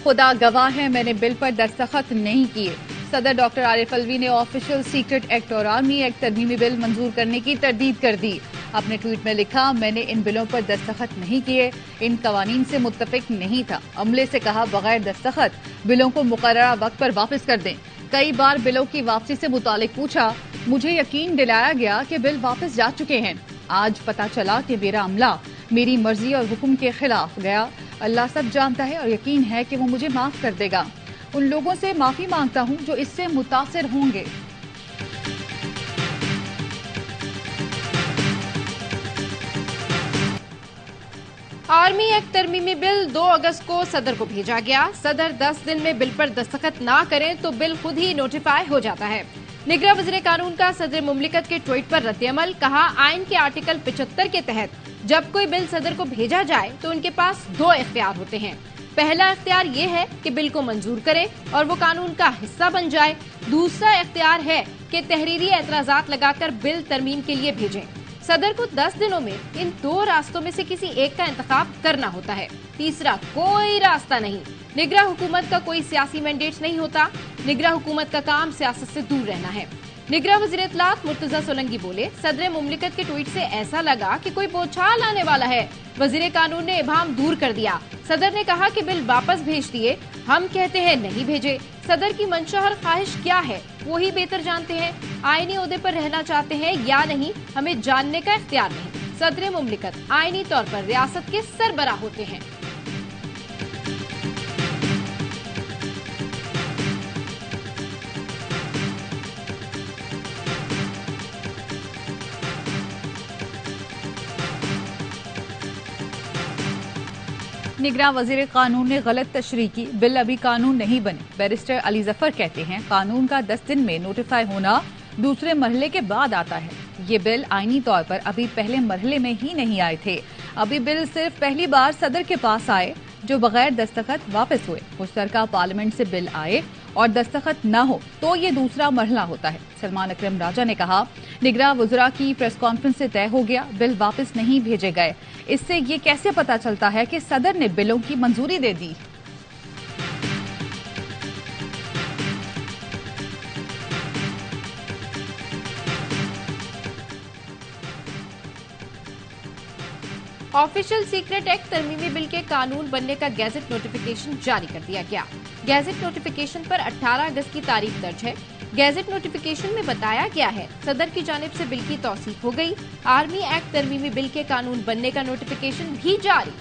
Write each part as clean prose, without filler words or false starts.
खुदा गवाह है, मैंने बिल पर दस्तखत नहीं किए। सदर डॉक्टर आरिफ अलवी ने ऑफिशियल सीक्रेट एक्ट और आर्मी एक्ट तरमीमी बिल मंजूर करने की तरदीद कर दी। अपने ट्वीट में लिखा, मैंने इन बिलों पर दस्तखत नहीं किए, इन कवानीन से मुत्तफिक नहीं था। अमले से कहा बगैर दस्तखत बिलों को मुकर्ररा वक्त पर वापस कर दें। कई बार बिलों की वापसी से मुतालिक पूछा, मुझे यकीन दिलाया गया कि बिल वापस जा चुके हैं। आज पता चला कि मेरा अमला मेरी मर्जी और हुक्म के खिलाफ गया। अल्लाह सब जानता है और यकीन है कि वो मुझे माफ कर देगा। उन लोगों से माफी मांगता हूं जो इससे मुतासिर होंगे। आर्मी एक्ट तरमीमी बिल 2 अगस्त को सदर को भेजा गया। सदर 10 दिन में बिल पर दस्तखत ना करें तो बिल खुद ही नोटिफाई हो जाता है। निगरान वज़ीर कानून का सदर मुमलिकत के ट्वीट पर रद्द-ए-अमल। कहा, आइन के आर्टिकल 75 के तहत जब कोई बिल सदर को भेजा जाए तो उनके पास 2 इख्तियार होते हैं। पहला इख्तियार ये है कि बिल को मंजूर करें और वो कानून का हिस्सा बन जाए। दूसरा इख्तियार है कि तहरीरी एतराजात लगाकर बिल तरमीम के लिए भेजें। सदर को 10 दिनों में इन 2 रास्तों में से किसी एक का इंतखाब करना होता है। तीसरा कोई रास्ता नहीं। निगरान हुकूमत का कोई सियासी मैंडेट नहीं होता। निगरान हुकूमत का काम सियासत से दूर रहना है। निगरान वज़ीर इत्तलात मुर्तजा सोलंकी बोले, सदर मुमलिकत के ट्वीट से ऐसा लगा कि कोई बौछार आने वाला है। वज़ीर कानून ने इबाहम दूर कर दिया। सदर ने कहा कि बिल वापस भेज दिए, हम कहते हैं नहीं भेजे। सदर की मंशा और ख्वाहिश क्या है वो ही बेहतर जानते हैं। आईनी ओहदे पर रहना चाहते हैं या नहीं, हमें जानने का इख्तियार नहीं। सदर मुमलिकत आईनी तौर पर रियासत के सरबरा होते हैं। निगरान वज़ीर कानून ने गलत तशरीह की, बिल अभी कानून नहीं बने। बैरिस्टर अली जफर कहते हैं, कानून का 10 दिन में नोटिफाई होना दूसरे मरहले के बाद आता है। ये बिल आईनी तौर पर अभी पहले मरहले में ही नहीं आए थे। अभी बिल सिर्फ पहली बार सदर के पास आए जो बगैर दस्तखत वापस हुए। मुश्तरका पार्लियामेंट से बिल आए और दस्तखत न हो तो ये दूसरा मरहला होता है। सलमान अकरम राजा ने कहा, निगरान वज़रा की प्रेस कॉन्फ्रेंस से तय हो गया, बिल वापस नहीं भेजे गए। इससे ये कैसे पता चलता है कि सदर ने बिलों की मंजूरी दे दी? ऑफिशियल सीक्रेट एक्ट तरमीमी बिल के कानून बनने का गैजेट नोटिफिकेशन जारी कर दिया गया। गैजेट नोटिफिकेशन पर 18 अगस्त की तारीख दर्ज है। गैजेट नोटिफिकेशन में बताया गया है, सदर की जानिब से बिल की तौसीफ हो गई। आर्मी एक्ट तरमीमी बिल के कानून बनने का नोटिफिकेशन भी जारी।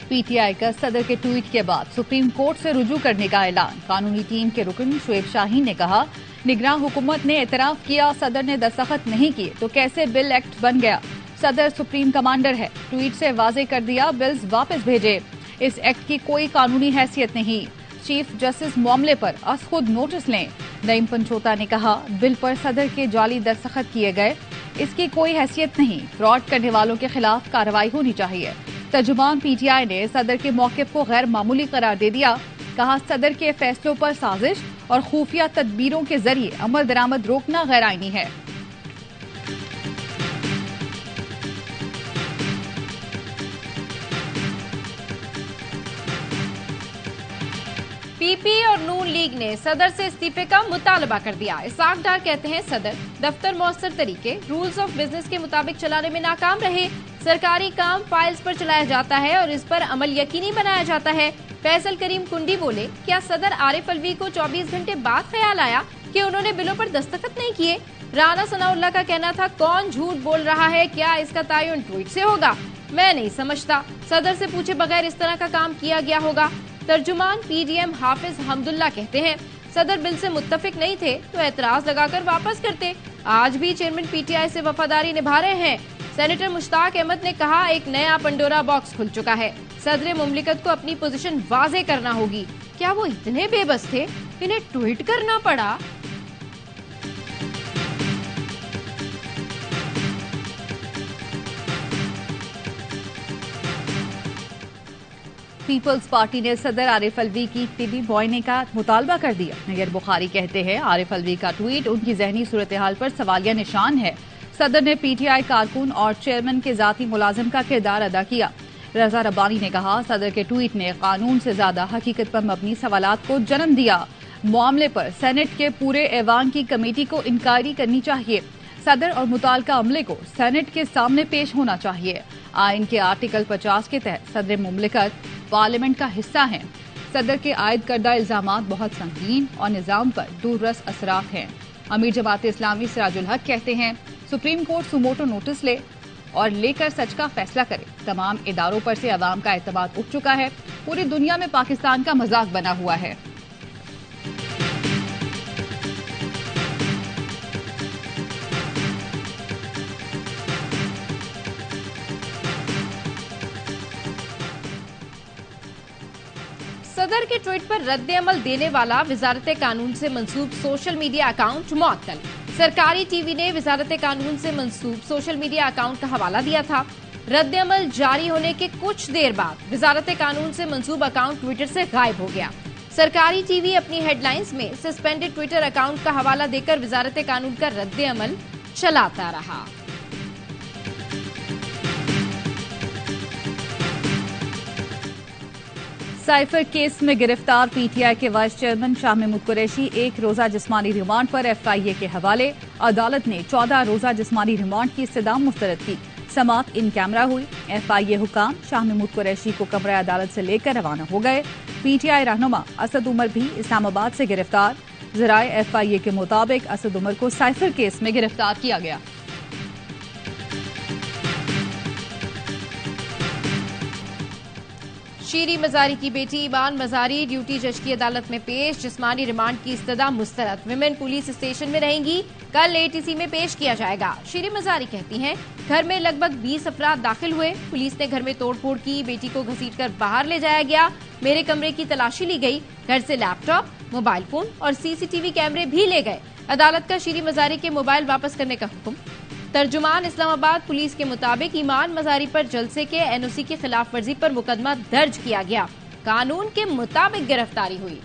पीटीआई का सदर के ट्वीट के बाद सुप्रीम कोर्ट से रुजू करने का ऐलान। कानूनी टीम के रुकन शुएब शाहीन ने कहा, निगरान हुकूमत ने एतराफ किया, सदर ने दस्तखत नहीं किए तो कैसे बिल एक्ट बन गया। सदर सुप्रीम कमांडर है, ट्वीट से वाजे कर दिया, बिल्स वापस भेजे। इस एक्ट की कोई कानूनी हैसियत नहीं। चीफ जस्टिस मामले पर अस खुद नोटिस लें। नईम पंचोता ने कहा, बिल पर सदर के जाली दस्तखत किए गए, इसकी कोई हैसियत नहीं। फ्रॉड करने वालों के खिलाफ कार्रवाई होनी चाहिए। तर्जुमान पीटीआई ने सदर के मौक़िफ़ को गैर मामूली करार दे दिया। कहा, सदर के फैसलों पर साजिश और खुफिया तदबीरों के जरिए अमल दरामद रोकना गैर आईनी है। पीपी और नून लीग ने सदर से इस्तीफे का मुतालबा कर दिया। इसाक डार कहते हैं, सदर दफ्तर मौसर तरीके रूल्स ऑफ बिजनेस के मुताबिक चलाने में नाकाम रहे। सरकारी काम फाइल्स पर चलाया जाता है और इस पर अमल यकीनी बनाया जाता है। फैसल करीम कुंडी बोले, क्या सदर आरिफ अलवी को 24 घंटे बाद ख्याल आया कि उन्होंने बिलों पर दस्तखत नहीं किए? राना सनाउल्लाह का कहना था, कौन झूठ बोल रहा है, क्या इसका तयन ट्वीट से होगा? मैं नहीं समझता, सदर से पूछे बगैर इस तरह का काम किया गया होगा। तर्जुमान पीडीएम हाफिज हमदुल्ला कहते हैं, सदर बिल से मुत्तफिक नहीं थे तो एतराज लगाकर वापस करते। आज भी चेयरमैन पीटीआई से वफादारी निभा रहे हैं। सेनेटर मुश्ताक अहमद ने कहा, एक नया पंडोरा बॉक्स खुल चुका है। सदर मुमलिकत को अपनी पोजीशन वाजे करना होगी। क्या वो इतने बेबस थे, इन्हें ट्वीट करना पड़ा? पीपल्स पार्टी ने सदर आरिफ अलवी की तिबी मुआयने का मुतालबा कर दिया। नगर बुखारी कहते हैं, आरिफ अलवी का ट्वीट उनकी जहनी सूरत हाल पर सवालिया निशान है। सदर ने पीटीआई कारकुन और चेयरमैन के जाती मुलाजिम का किरदार अदा किया। रजा रब्बानी ने कहा, सदर के ट्वीट ने कानून से ज्यादा हकीकत पर मबनी सवालात को जन्म दिया। मामले पर सेनेट के पूरे ऐवान की कमेटी को इंक्वायरी करनी चाहिए। सदर और मुताल्लिका अमले को सेनेट के सामने पेश होना चाहिए। आइन के आर्टिकल 50 के तहत सदर मुमलिकत पार्लियामेंट का हिस्सा हैं। सदर के आयद करदा इल्जामात बहुत संगीन और निजाम पर दूररस असरात हैं। अमीर जमात इस्लामी सिराजुल हक कहते हैं, सुप्रीम कोर्ट सुमोटो नोटिस ले और लेकर सच का फैसला करे। तमाम इदारों पर से अवाम का एतमाद उठ चुका है। पूरी दुनिया में पाकिस्तान का मजाक बना हुआ है। सदर के ट्वीट पर रद्द अमल देने वाला वजारत कानून से मंसूब सोशल मीडिया अकाउंट मुअत्तल। सरकारी टीवी ने वजारत कानून से मंसूब सोशल मीडिया अकाउंट का हवाला दिया था। रद्द अमल जारी होने के कुछ देर बाद वजारत कानून से मंसूब अकाउंट ट्विटर से गायब हो गया। सरकारी टीवी अपनी हेडलाइंस में सस्पेंडेड ट्विटर अकाउंट का हवाला देकर वजारत कानून का रद्द अमल चलाता रहा। साइफर केस में गिरफ्तार पीटीआई के वाइस चेयरमैन शाह महमूद कुरैशी 1 रोजा जिस्मानी रिमांड पर एफआईए के हवाले। अदालत ने 14 रोजा जिस्मानी रिमांड की इस्तदा मुस्तरद की। समाअत इन कैमरा हुई। एफआईए हुकाम शाह महमूद कुरैशी को कमरे अदालत से लेकर रवाना हो गए। पीटीआई रहनुमा असद उमर भी इस्लामाबाद से गिरफ्तार। जराए एफआईए के मुताबिक असद उमर को साइफर केस में गिरफ्तार किया गया। शीरी मजारी की बेटी ईमान मजारी ड्यूटी जज की अदालत में पेश। जिस्मानी रिमांड की इस्तदा मुस्तरद। विमेन पुलिस स्टेशन में रहेंगी। कल एटीसी में पेश किया जाएगा। शीरी मजारी कहती हैं, घर में लगभग 20 अफराद दाखिल हुए। पुलिस ने घर में तोड़फोड़ की। बेटी को घसीटकर बाहर ले जाया गया। मेरे कमरे की तलाशी ली गई। घर से लैपटॉप, मोबाइल फोन और सीसीटीवी कैमरे भी ले गए। अदालत का शीरी मजारी के मोबाइल वापस करने का हुक्म। तर्जुमान इस्लामाबाद पुलिस के मुताबिक ईमान मजारी पर जलसे के एनओसी की खिलाफ वर्जी पर मुकदमा दर्ज किया गया। कानून के मुताबिक गिरफ्तारी हुई।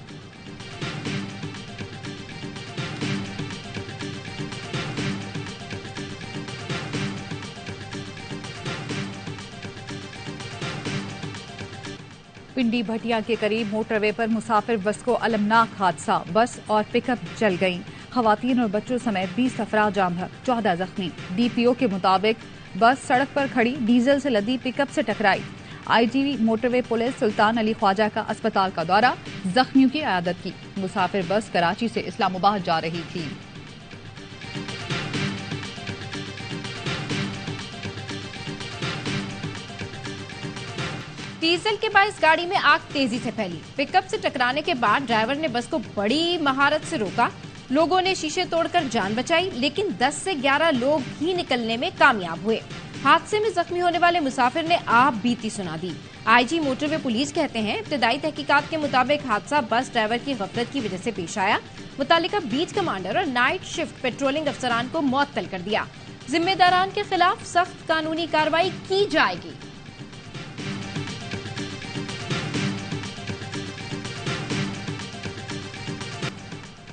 पिंडी भटिया के करीब मोटरवे पर मुसाफिर बस को अलमनाक हादसा। बस और पिकअप जल गईं। खवातीन और बच्चों समेत 20 अफराद जाम भर, 14 जख्मी। डीपीओ के मुताबिक बस सड़क पर खड़ी डीजल से लदी पिकअप से टकराई। आईटीवी मोटरवे पुलिस सुल्तान अली ख्वाजा का अस्पताल का दौरा, जख्मियों की इयादत की। मुसाफिर बस कराची से इस्लामाबाद जा रही थी। डीजल के बाइस गाड़ी में आग तेजी से फैली। पिकअप से टकराने के बाद ड्राइवर ने बस को बड़ी महारत से रोका। लोगों ने शीशे तोड़कर जान बचाई, लेकिन 10 से 11 लोग ही निकलने में कामयाब हुए। हादसे में जख्मी होने वाले मुसाफिर ने आप बीती सुना दी। आईजी मोटरवे पुलिस कहते हैं, इब्तदाई तहकीकात के मुताबिक हादसा बस ड्राइवर की गफलत की वजह से पेश आया। मुतालिका बीट कमांडर और नाइट शिफ्ट पेट्रोलिंग अफसरान को मुअत्तल कर दिया। जिम्मेदारान के खिलाफ सख्त कानूनी कार्रवाई की जाएगी।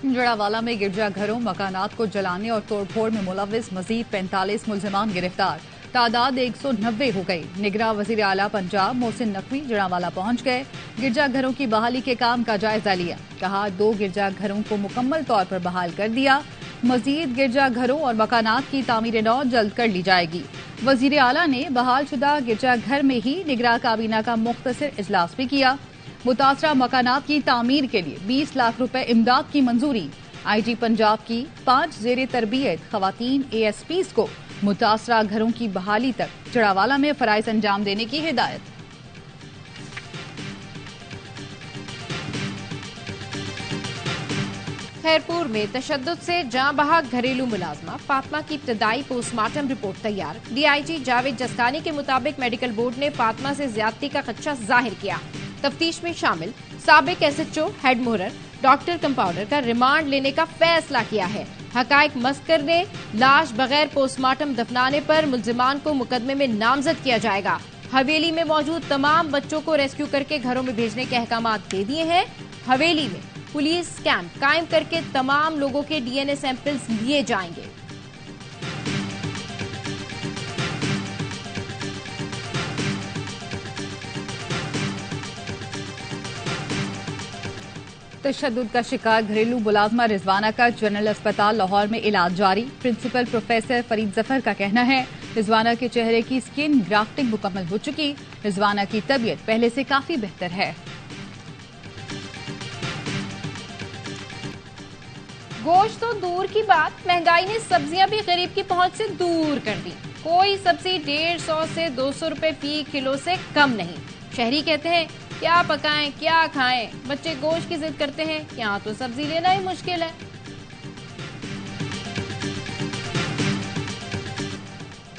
जड़ावाला में गिरजाघरों मकानात को जलाने और तोड़फोड़ में मुलविस मजीद 45 मुल्जिमान गिरफ्तार। तादाद 190 हो गई। निगरां वजीर आला पंजाब मोहसिन नकवी जड़ावाला पहुंच गए। गिरजाघरों की बहाली के काम का जायजा लिया। कहा, 2 गिरजाघरों को मुकम्मल तौर पर बहाल कर दिया। मजीद गिरजाघरों और मकानात की तामीर नौ जल्द कर ली जाएगी। वजीर आला ने बहाल शुदा गिरजाघर में ही निगरां काबीना का मुख्तसर इजलास भी किया। मुतासरा मकानात की तामीर के लिए 20 लाख रुपए इमदाद की मंजूरी। आईजी पंजाब की 5 जेर तरबियत खवातीन एएसपीज को मुतासरा घरों की बहाली तक जड़ावाला में फराइज अंजाम देने की हिदायत। खैरपुर में तशद्दुद से जाँ बहक घरेलू मुलाजमा फातिमा की इब्तदाई पोस्टमार्टम रिपोर्ट तैयार। डीआईजी जावेद जसकानी के मुताबिक मेडिकल बोर्ड ने फातिमा से ज्यादती का खदशा जाहिर किया। तफ्तीश में शामिल साबिक एसएचओ, हेड मोहर, डॉक्टर कंपाउंडर का रिमांड लेने का फैसला किया है। हकायक मस्कर ने लाश बगैर पोस्टमार्टम दफनाने पर मुल्जिमान को मुकदमे में नामजद किया जाएगा। हवेली में मौजूद तमाम बच्चों को रेस्क्यू करके घरों में भेजने के अहकाम दे दिए हैं। हवेली में पुलिस कैंप कायम करके तमाम लोगों के डीएनए सैंपल्स लिए जाएंगे। तशद्दुद का शिकार घरेलू मुलाजमा रिजवाना का जनरल अस्पताल लाहौर में इलाज जारी। प्रिंसिपल प्रोफेसर फरीद जफर का कहना है रिजवाना के चेहरे की स्किन ग्राफ्टिंग मुकम्मल हो चुकी। रिजवाना की तबीयत पहले से काफी बेहतर है। गोश्त तो दूर की बात, महंगाई ने सब्जियां भी गरीब की पहुंच से दूर कर दी। कोई सब्जी 150 से 200 रुपए फी किलो से कम नहीं। शहरी कहते हैं क्या पकाएं क्या खाएं, बच्चे गोश्त की जिद करते हैं, यहाँ तो सब्जी लेना ही मुश्किल है।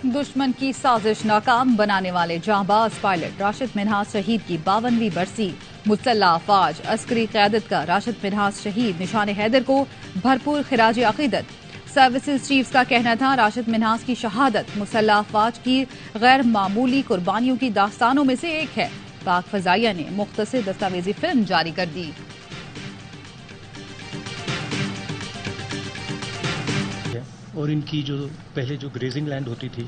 दुश्मन की साजिश नाकाम बनाने वाले जांबाज पायलट राशिद मिन्हाज शहीद की 52वीं बरसी। मुसल्लह अफवाज अस्करी क़यादत का राशिद मिन्हाज शहीद निशान हैदर को भरपूर खिराज अकीदत। सर्विसेज चीफ्स का कहना था राशिद मिन्हाज की शहादत मुसल्लह अफवाज की गैर मामूली कुर्बानियों की दास्तानों में से एक है। पाक फजाइया ने मुख्तसर दस्तावेजी फिल्म जारी कर दी। और इनकी जो पहले जो ग्रेजिंग लैंड होती थी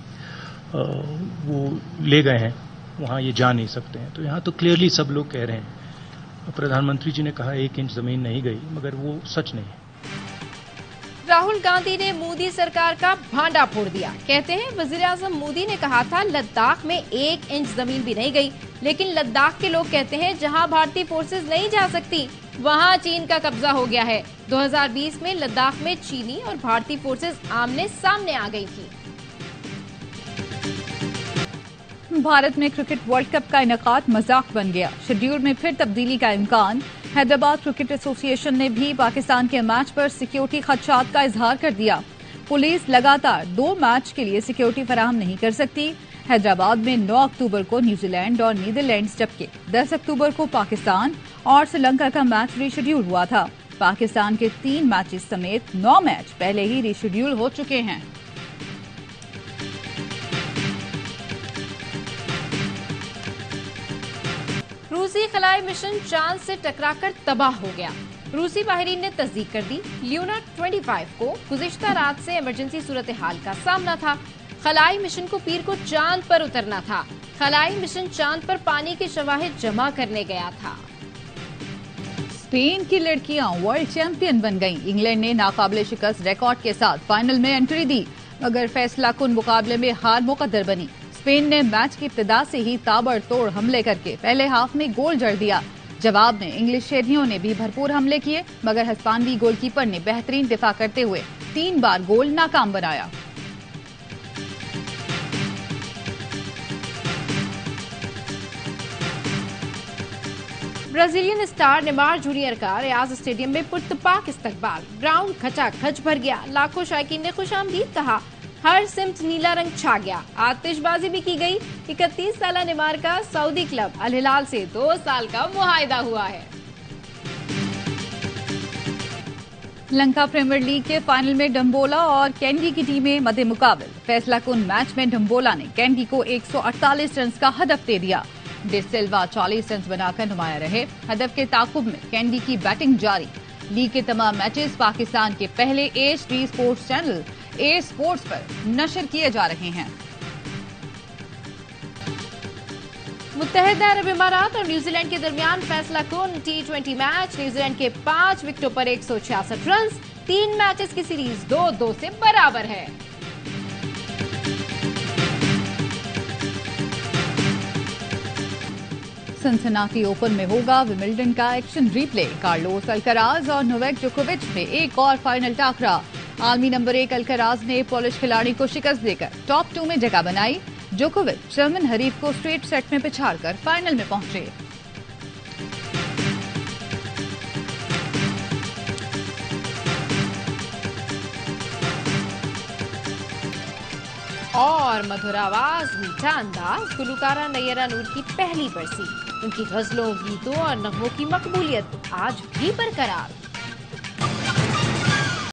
वो ले गए हैं, वहाँ ये जा नहीं सकते हैं। तो यहाँ तो क्लियरली सब लोग कह रहे हैं, प्रधानमंत्री जी ने कहा 1 इंच जमीन नहीं गई, मगर वो सच नहीं है। राहुल गांधी ने मोदी सरकार का भांडा फोड़ दिया। कहते हैं वजीर-ए-आज़म मोदी ने कहा था लद्दाख में 1 इंच जमीन भी नहीं गई, लेकिन लद्दाख के लोग कहते हैं जहां भारतीय फोर्सेस नहीं जा सकती वहां चीन का कब्जा हो गया है। 2020 में लद्दाख में चीनी और भारतीय फोर्सेस आमने सामने आ गई थी। भारत में क्रिकेट वर्ल्ड कप का इनेकाद मजाक बन गया। शेड्यूल में फिर तब्दीली का इम्कान। हैदराबाद क्रिकेट एसोसिएशन ने भी पाकिस्तान के मैच पर सिक्योरिटी खदशात का इजहार कर दिया। पुलिस लगातार 2 मैच के लिए सिक्योरिटी फराहम नहीं कर सकती। हैदराबाद में 9 अक्टूबर को न्यूजीलैंड और नीदरलैंड्स, जबकि 10 अक्टूबर को पाकिस्तान और श्रीलंका का मैच रीशेड्यूल हुआ था। पाकिस्तान के 3 मैचेस समेत 9 मैच पहले ही रीशेड्यूल हो चुके हैं। रूसी खलाई मिशन चांद से टकराकर तबाह हो गया। रूसी माहिरीन ने तस्दीक कर दी ल्यूना 25 को गुज़िश्ता रात से इमरजेंसी सूरत हाल का सामना था। खलाई मिशन को पीर को चांद पर उतरना था। खलाई मिशन चांद पर पानी के शवाहिद जमा करने गया था। स्पेन की लड़कियां वर्ल्ड चैंपियन बन गईं। इंग्लैंड ने नाकाबिले शिकस्त रिकॉर्ड के साथ फाइनल में एंट्री दी, मगर फैसला कुन मुकाबले में हार मुकद्दर बनी। स्पेन ने मैच की इब्तिदा से ही ताबड़तोड़ हमले करके पहले हाफ में गोल जड़ दिया। जवाब में इंग्लिश शहरियों ने भी भरपूर हमले किए, मगर हिस्पानवी गोलकीपर ने बेहतरीन दिफा करते हुए 3 बार गोल नाकाम बनाया। ब्राजीलियन स्टार नेमार जूनियर का रियाज स्टेडियम में पुरतपाक इस्तकबाल। ग्राउंड खचाखच भर गया। लाखों शायकीन ने खुशामदीद कहा। हर सिमत नीला रंग छा गया। आतिशबाजी भी की गई। 31 साला नेमार का सऊदी क्लब अल हिलाल से 2 साल का मुआहिदा हुआ है। लंका प्रीमियर लीग के फाइनल में डम्बोला और कैंडी की टीमें मध्य मुकाबल। फैसला कुन मैच में डम्बोला ने कैंडी को 148 रन का हदफ दे दिया। डिसिल्वा 40 रन बनाकर नुमाया रहे। हदफ के ताकुब में कैंडी की बैटिंग जारी। लीग के तमाम मैचेस पाकिस्तान के पहले HD स्पोर्ट्स चैनल ए स्पोर्ट्स पर नशर किए जा रहे हैं। मुत्तहिदा अरब इमारात और न्यूजीलैंड के दरमियान फैसला कुन T20 मैच। न्यूजीलैंड के 5 विकेटों पर 166 रन। 3 मैचेस की सीरीज 2-2 से बराबर है। सिंसिनाटी ओपन में होगा विमिल्टन का एक्शन रिप्ले। कार्लोस अल्कराज और नोवाक जोकोविच में एक और फाइनल टाकरा। आलमी नंबर 1 अल्कराज ने पोलिश खिलाड़ी को शिकस्त देकर टॉप 2 में जगह बनाई। जोकोविच जर्मन हरीफ को स्ट्रेट सेट में पिछाड़कर फाइनल में पहुंचे। और मधुर आवाज, मीठा अंदाज, गुलकारा नैयरा नूर की पहली बरसी। उनकी गजलों, गीतों और नगमों की मकबूलियत आज भी बरकरार।